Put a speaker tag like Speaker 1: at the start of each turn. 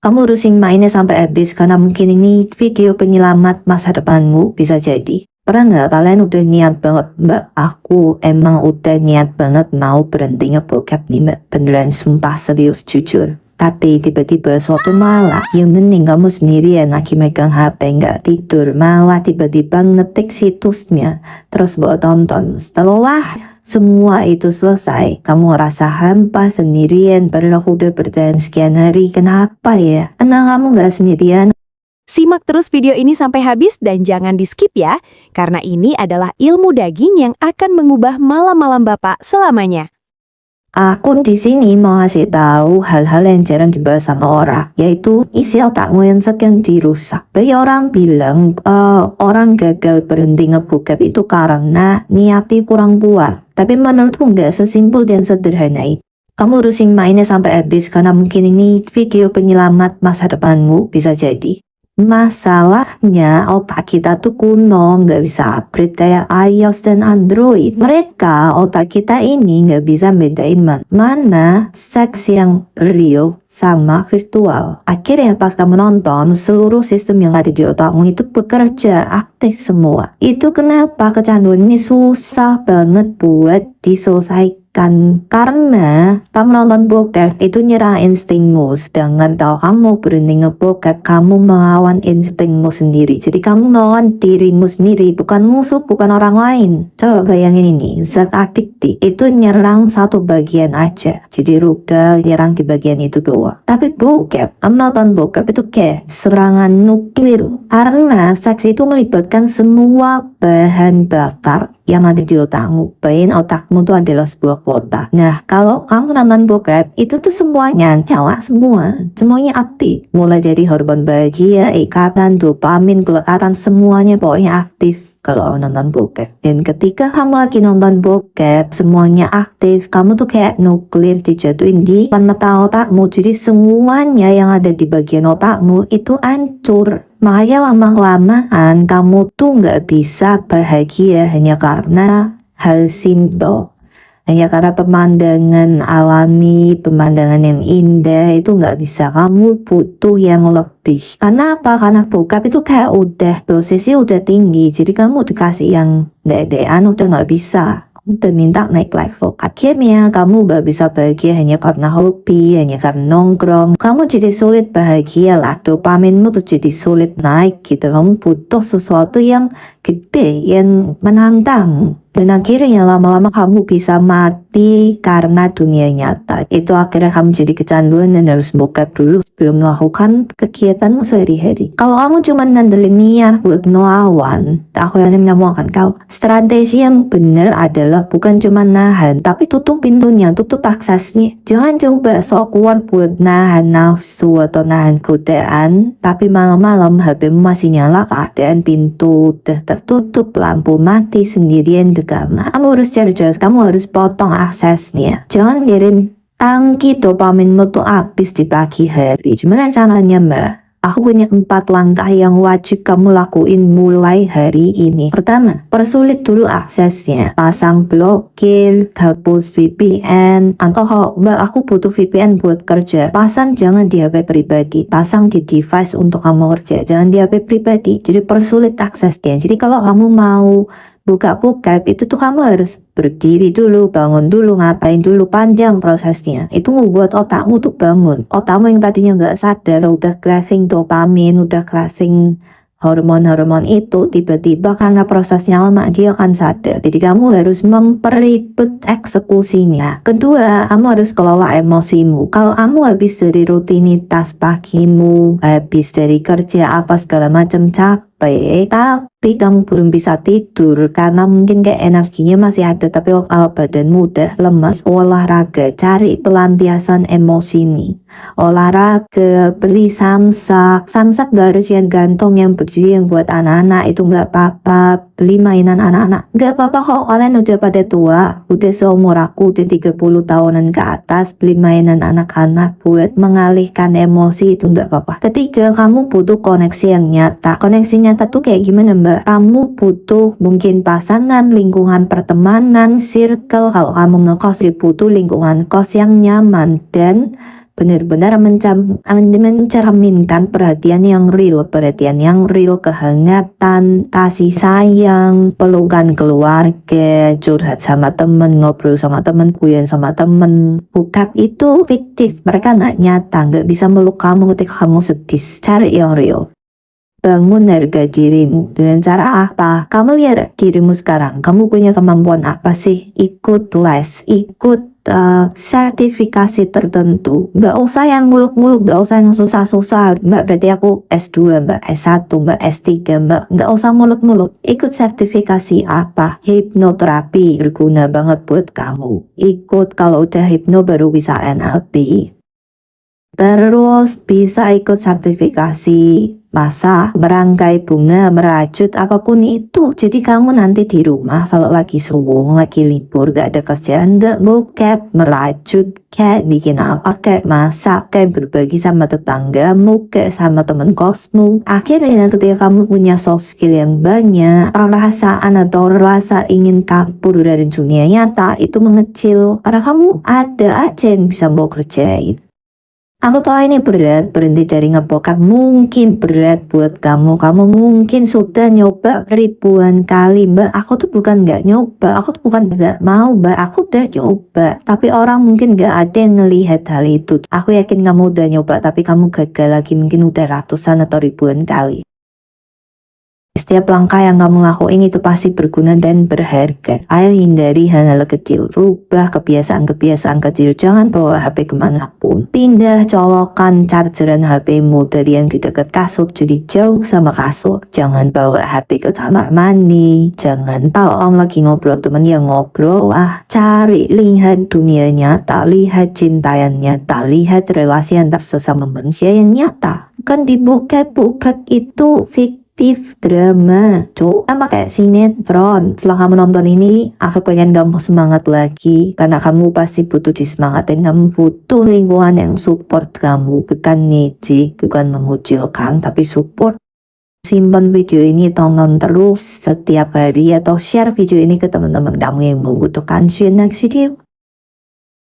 Speaker 1: Kamu urusin mainnya sampai habis karena mungkin ini video penyelamat masa depanmu bisa jadi. Pernah nggak kalian udah niat banget, Mbak, aku emang udah niat banget mau berhenti ngebokep nih Mbak, beneran sumpah serius jujur. Tapi tiba-tiba suatu malam, yang penting kamu sendirian lagi megang HP nggak tidur, malah tiba-tiba ngetik situsnya, terus buat tonton. Setelah semua itu selesai, kamu rasa hampa sendirian, padahal aku udah bertahan sekian hari. Kenapa ya? Karena kamu nggak sendirian.
Speaker 2: Simak terus video ini sampai habis dan jangan di skip ya, karena ini adalah ilmu daging yang akan mengubah malam-malam Bapak selamanya.
Speaker 1: Aku di sini mau ngasih tahu hal-hal yang jarang dibahas sama orang, yaitu isi otakmu yang sedang dirusak. Banyak orang bilang orang gagal berhenti ngebokep itu karena niatnya kurang kuat. Tapi menurutku nggak sesimpel dan sederhana itu. Kamu urusin mainnya sampai habis karena mungkin ini video penyelamat masa depanmu bisa jadi. Masalahnya otak kita tuh kuno, nggak bisa upgrade kayak iOS dan Android. Otak kita ini nggak bisa bedain mana seks yang real sama virtual. Akhirnya pas kamu nonton, seluruh sistem yang ada di otakmu itu bekerja aktif semua. Itu kenapa kecanduan ini susah banget buat diselesaikan. Karena kamu nonton bokep itu nyerang instingmu, sedangkan kalau kamu berhenti ngebokep, kamu melawan instingmu sendiri. Jadi kamu melawan dirimu sendiri, bukan musuh, bukan orang lain. Coba bayangin ini, zat adiktif itu nyerang satu bagian aja, jadi rudal nyerang di bagian itu doang. Tapi bokep, kamu nonton bokep itu kayak serangan nuklir, karena seks itu melibatkan semua bahan bakar yang ada di otakmu. Bayangin otakmu tuh adalah sebuah kota. Nah, kalau kamu nonton bokep, itu tuh semuanya nyala semuanya aktif. Mulai dari hormon bahagia, ikatan, dopamin, kelekaran, semuanya pokoknya aktif kalau nonton bokep. Dan ketika kamu lagi nonton bokep, semuanya aktif, kamu tuh kayak nuklir dijatuhin di mata otakmu. Jadi semuanya yang ada di bagian otakmu itu hancur. Makanya lama-kelamaan kamu tuh nggak bisa bahagia hanya karena hal simpel. Hanya karena pemandangan alami, pemandangan yang indah itu nggak bisa. Kamu butuh yang lebih. Karena apa? Karena bokep itu kayak udah dosisnya udah tinggi. Jadi kamu dikasih yang dek-dekan udah nggak bisa. Udah minta naik level. Akhirnya kamu gak bisa bahagia hanya karena hobi, hanya karena nongkrong. Kamu jadi sulit bahagia lah. Dopaminmu tuh jadi sulit naik gitu. Kamu butuh sesuatu yang gede, yang menantang. Dan akhirnya lama-lama kamu bisa mati karena dunia nyata. Itu akhirnya kamu jadi kecanduan dan harus bokep dulu sebelum melakukan kegiatanmu sehari-hari. Kalau kamu cuma ngandelin niat buat ngelawan, aku yakin kamu akan kau. Strategi yang benar adalah bukan cuma nahan, tapi tutup pintunya, tutup aksesnya. Jangan coba sok kuat buat nahan nafsu atau nahan godaan, tapi malam-malam HPmu masih nyala, keadaan pintu udah tertutup, lampu mati sendirian di kamar. Kamu harus cerdas, kamu harus potong aksesnya. Jangan biarin tangki dopaminmu tuh habis di pagi hari. Gimana caranya Mbak? Aku punya 4 langkah yang wajib kamu lakuin mulai hari ini. Pertama, persulit dulu aksesnya. Pasang blokir, hapus VPN. Atau Mbak, aku butuh VPN buat kerja. Pasang jangan di HP pribadi. Pasang di device untuk kamu kerja. Jangan di HP pribadi. Jadi persulit aksesnya. Jadi kalau kamu mau buka bokep itu tuh kamu harus berdiri dulu, bangun dulu, ngapain dulu, panjang prosesnya. Itu membuat otakmu tuh bangun. Otakmu yang tadinya nggak sadar udah crashing dopamin, udah crashing hormon-hormon itu, tiba-tiba karena prosesnya lama dia akan sadar. Jadi kamu harus memperibet eksekusinya. Kedua, kamu harus kelola emosimu. Kalau kamu habis dari rutinitas pagimu, habis dari kerja apa segala macam capek, tapi kamu belum bisa tidur karena mungkin kayak energinya masih ada tapi badanmu udah lemas, olahraga, cari pelampiasan emosi nih. Olahraga, beli samsak gak harus yang gantung, yang berdiri, yang buat anak-anak itu gak apa-apa. Beli mainan anak-anak gak apa-apa kok, kalian udah pada tua, udah seumur aku, udah 30 tahunan ke atas. Beli mainan anak-anak buat mengalihkan emosi itu gak apa-apa. Ketiga, kamu butuh koneksi yang nyata. Koneksi nyata tuh kayak gimana Mbak? Kamu butuh mungkin pasangan, lingkungan pertemanan, circle. Kalau kamu ngekos, butuh lingkungan kos yang nyaman dan benar-benar mencerminkan perhatian yang real, kehangatan, kasih sayang, pelukan keluarga, curhat sama temen, ngobrol sama temen, guyon sama temen. Bokap itu fiktif, mereka nggak nyata, nggak bisa meluk kamu ketika kamu sedih. Cari yang real. Bangun harga dirimu. Dengan cara apa? Kamu lihat dirimu sekarang. Kamu punya kemampuan apa sih? Ikut les, ikut sertifikasi tertentu. Mbak usah yang muluk-muluk, mbak usah yang susah-susah. Mbak berarti aku S2, mbak S1, mbak S3, mbak nggak usah muluk-muluk. Ikut sertifikasi apa? Hipnoterapi berguna banget buat kamu. Ikut, kalau udah hipno baru bisa NLP. Terus bisa ikut sertifikasi masak, merangkai bunga, merajut, apapun itu. Jadi kamu nanti di rumah kalau lagi suwung, lagi libur, gak ada kerjaan, gak bokep, merajut, kayak bikin apa, kayak masak, kayak berbagi sama tetanggamu, kayak sama temen kosmu. Akhirnya ketika kamu punya soft skill yang banyak, perasaan atau rasa ingin kabur dari dunia nyata itu mengecil. Karena kamu ada aja yang bisa mau kerjain. Aku tahu ini berat, berhenti dari ngebokap mungkin berat buat kamu. Kamu mungkin sudah nyoba ribuan kali, mbak. Aku tuh bukan nggak nyoba, aku tuh bukan nggak mau, mbak. Aku udah nyoba, tapi orang mungkin nggak ada yang ngelihat hal itu. Aku yakin kamu udah nyoba, tapi kamu gagal lagi mungkin udah ratusan atau ribuan kali. Setiap langkah yang kamu lakuin itu pasti berguna dan berharga. Ayo hindari hal-hal kecil. Rubah kebiasaan-kebiasaan kecil. Jangan bawa HP kemanapun. Pindah colokan chargeran HPmu dari yang di dekat kasur jadi jauh sama kasur. Jangan bawa HP ke kamar mandi. Jangan kalau om lagi ngobrol temen yang ngobrol. Cari, lihat dunia nyata. Lihat cinta yang nyata. Lihat relasi antar sesama manusia yang nyata. Kan di bokep itu drama, sama kayak sinetron. Setelah kamu nonton ini, aku pengen kamu semangat lagi, karena kamu pasti butuh disemangatin. Kamu butuh lingkungan yang support kamu, bukan ngejek, bukan mengucilkan, tapi support. Simpan video ini, tonton terus setiap hari, atau share video ini ke teman-teman kamu yang membutuhkan. See you next video.